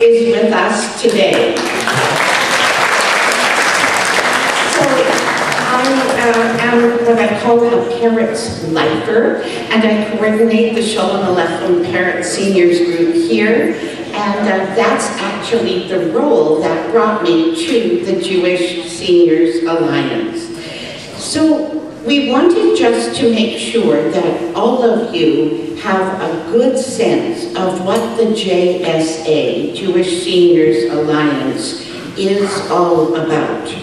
is with us today. I am what I call a parents lifer, and I coordinate the Sholem Aleichem Parent Seniors Group here, and that's actually the role that brought me to the Jewish Seniors Alliance. So we wanted just to make sure that all of you have a good sense of what the JSA, Jewish Seniors Alliance, is all about.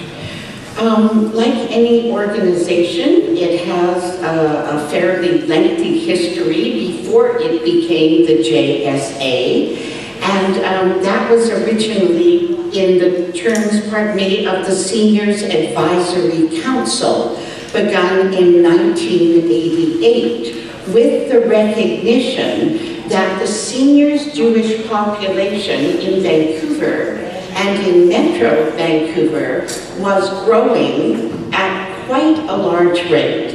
Like any organization, it has a fairly lengthy history before it became the JSA, and that was originally in the terms, of the Seniors Advisory Council, begun in 1988, with the recognition that the seniors Jewish population in Vancouver and in Metro Vancouver was growing at quite a large rate,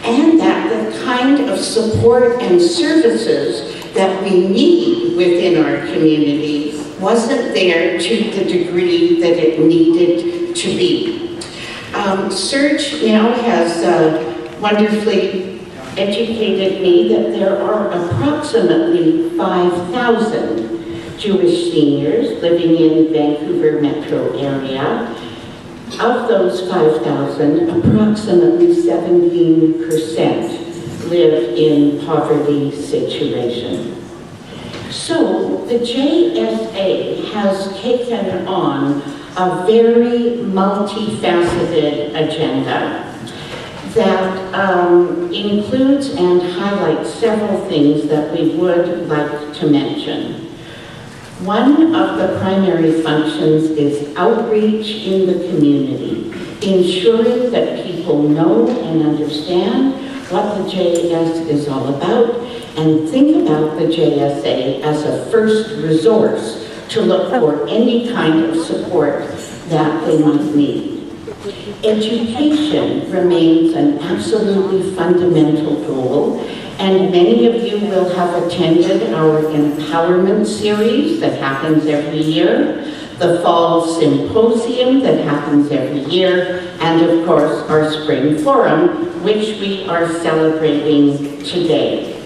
and that the kind of support and services that we need within our community wasn't there to the degree that it needed to be. Serge now has wonderfully educated me that there are approximately 5,000 Jewish seniors living in Vancouver metro area. Of those 5,000, approximately 17% live in poverty situation. So the JSA has taken on a very multifaceted agenda that includes and highlights several things that we would like to mention. One of the primary functions is outreach in the community, ensuring that people know and understand what the JS is all about, and think about the JSA as a first resource to look for any kind of support that they might need. Education remains an absolutely fundamental goal, and many of you will have attended our empowerment series that happens every year, the fall symposium that happens every year, and of course our spring forum, which we are celebrating today.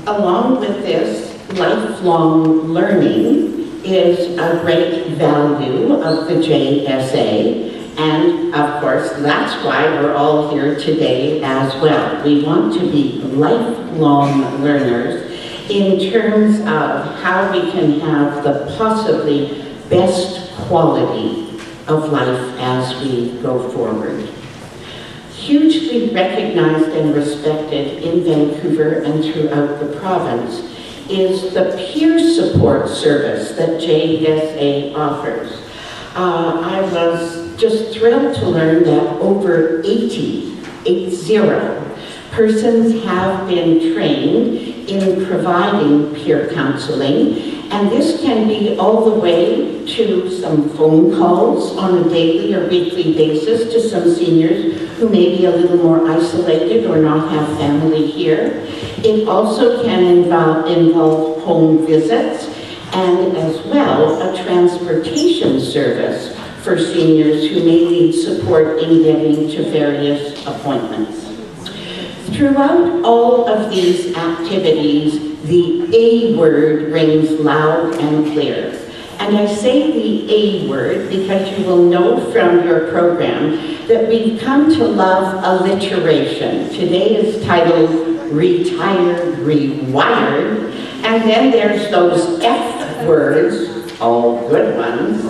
Along with this, lifelong learning is a great value of the JSA. And of course, that's why we're all here today as well. We want to be lifelong learners in terms of how we can have the possibly best quality of life as we go forward. Hugely recognized and respected in Vancouver and throughout the province is the peer support service that JSA offers. I was just thrilled to learn that over 80 persons have been trained in providing peer counseling, and this can be all the way to some phone calls on a daily or weekly basis to some seniors who may be a little more isolated or not have family here. It also can involve home visits, and as well a transportation service for seniors who may need support in getting to various appointments. Throughout all of these activities, the A word rings loud and clear. And I say the A word because you will know from your program that we've come to love alliteration. Today is titled Retired, Rewired, and then there's those F words, all good ones.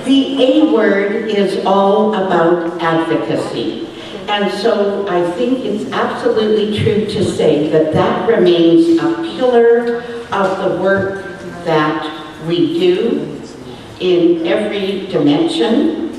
The A word is all about advocacy. And so I think it's absolutely true to say that that remains a pillar of the work that we do in every dimension.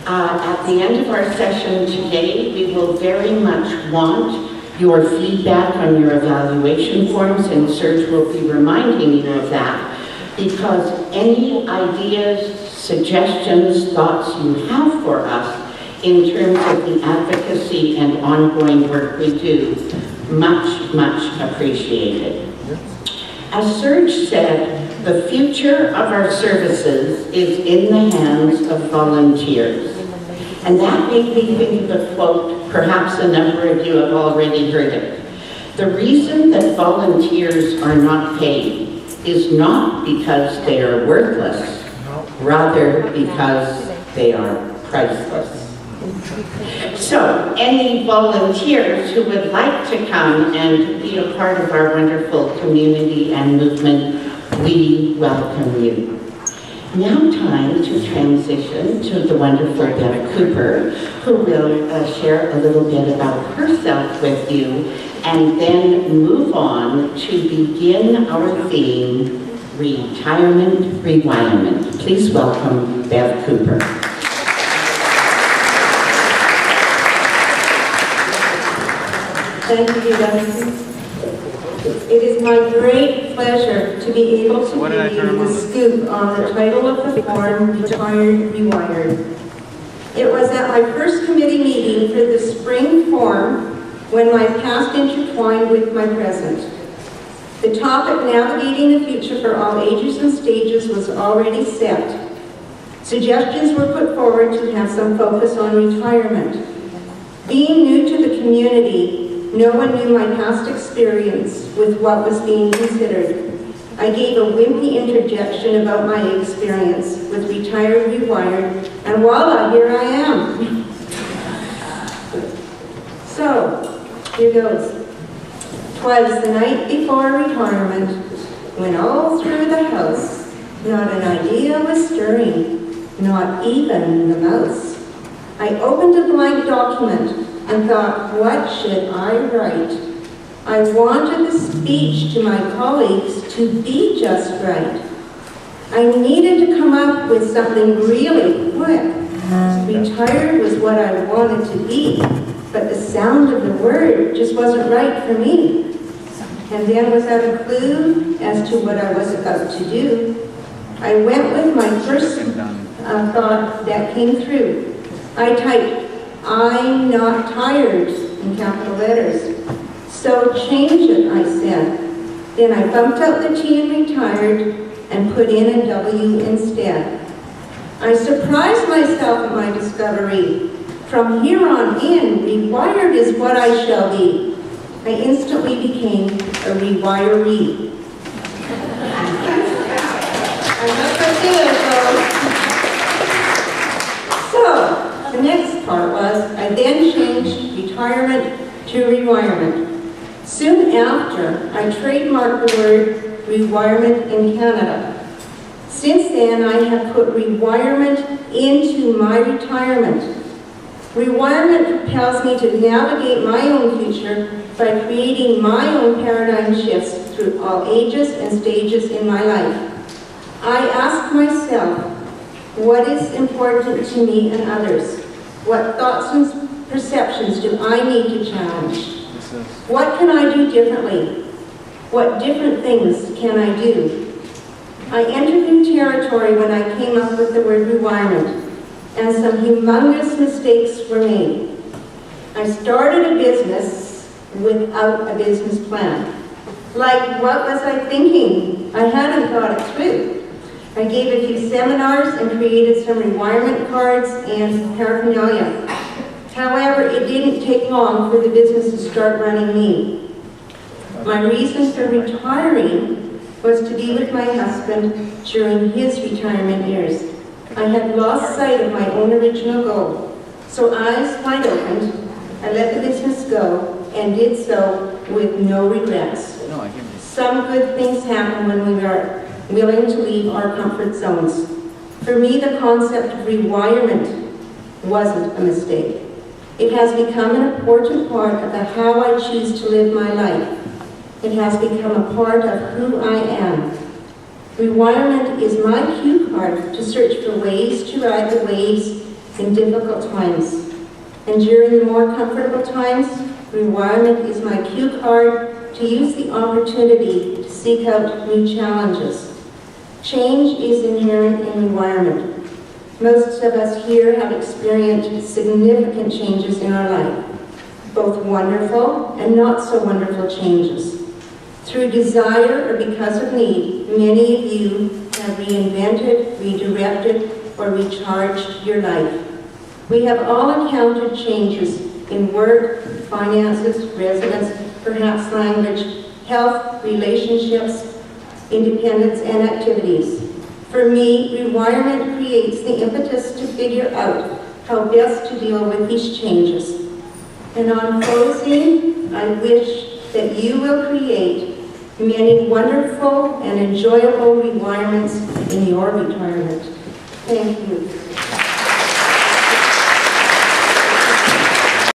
At the end of our session today, we will very much want your feedback on your evaluation forms, and Serge will be reminding you of that, because any ideas, suggestions, thoughts you have for us in terms of the advocacy and ongoing work we do, much, much appreciated. As Serge said, the future of our services is in the hands of volunteers. And that made me think of a quote, perhaps a number of you have already heard it. The reason that volunteers are not paid is not because they are worthless, rather because they are priceless. So, any volunteers who would like to come and be a part of our wonderful community and movement, we welcome you. Now time to transition to the wonderful Bev Cooper, who will share a little bit about herself with you, and then move on to begin our theme, Retirement Rewirement. Please welcome Bev Cooper. Thank you, Dustin. It is my great pleasure to be able to give you the scoop on the title of the forum, Retired Rewired. It was at my first committee meeting for the spring forum when my past intertwined with my present. The topic, navigating the future for all ages and stages, was already set. Suggestions were put forward to have some focus on retirement. Being new to the community, no one knew my past experience with what was being considered. I gave a wimpy interjection about my experience with Retired Rewired, and voila, here I am. So, here goes. 'Twas the night before retirement, when all through the house, not an idea was stirring, not even the mouse. I opened a blank document and thought, what should I write? I wanted the speech to my colleagues to be just right. I needed to come up with something really quick. Retired was what I wanted to be, but the sound of the word just wasn't right for me. And then was that a clue as to what I was about to do? I went with my first thought that came through. I typed, I'm not tired, in capital letters. So change it, I said. Then I bumped out the T in retired and put in a W instead. I surprised myself at my discovery. From here on in, rewired is what I shall be. I instantly became a rewiree. I'm not so good, though. So, the next part was, I then changed retirement to rewirement. Soon after, I trademarked the word rewirement in Canada. Since then, I have put rewirement into my retirement. Rewirement propels me to navigate my own future by creating my own paradigm shifts through all ages and stages in my life. I ask myself, what is important to me and others? What thoughts and perceptions do I need to challenge? What can I do differently? What different things can I do? I entered new territory when I came up with the word rewirement, and some humongous mistakes were made. I started a business without a business plan. Like, what was I thinking? I hadn't thought it through. I gave a few seminars and created some rewirement cards and paraphernalia. However, it didn't take long for the business to start running me. My reason for retiring was to be with my husband during his retirement years. I had lost sight of my own original goal, so eyes wide open, I let the business go and did so with no regrets. Some good things happen when we are willing to leave our comfort zones. For me, the concept of rewirement wasn't a mistake. It has become an important part of how I choose to live my life. It has become a part of who I am. Rewirement is my cue card to search for ways to ride the waves in difficult times. And during the more comfortable times, rewirement is my cue card to use the opportunity to seek out new challenges. Change is inherent in rewirement. Most of us here have experienced significant changes in our life, both wonderful and not so wonderful changes. Through desire or because of need, many of you have reinvented, redirected, or recharged your life. We have all encountered changes in work, finances, residence, perhaps language, health, relationships, independence, and activities. For me, rewirement creates the impetus to figure out how best to deal with these changes. And on closing, I wish that you will create many wonderful and enjoyable rewirements in your retirement. Thank you.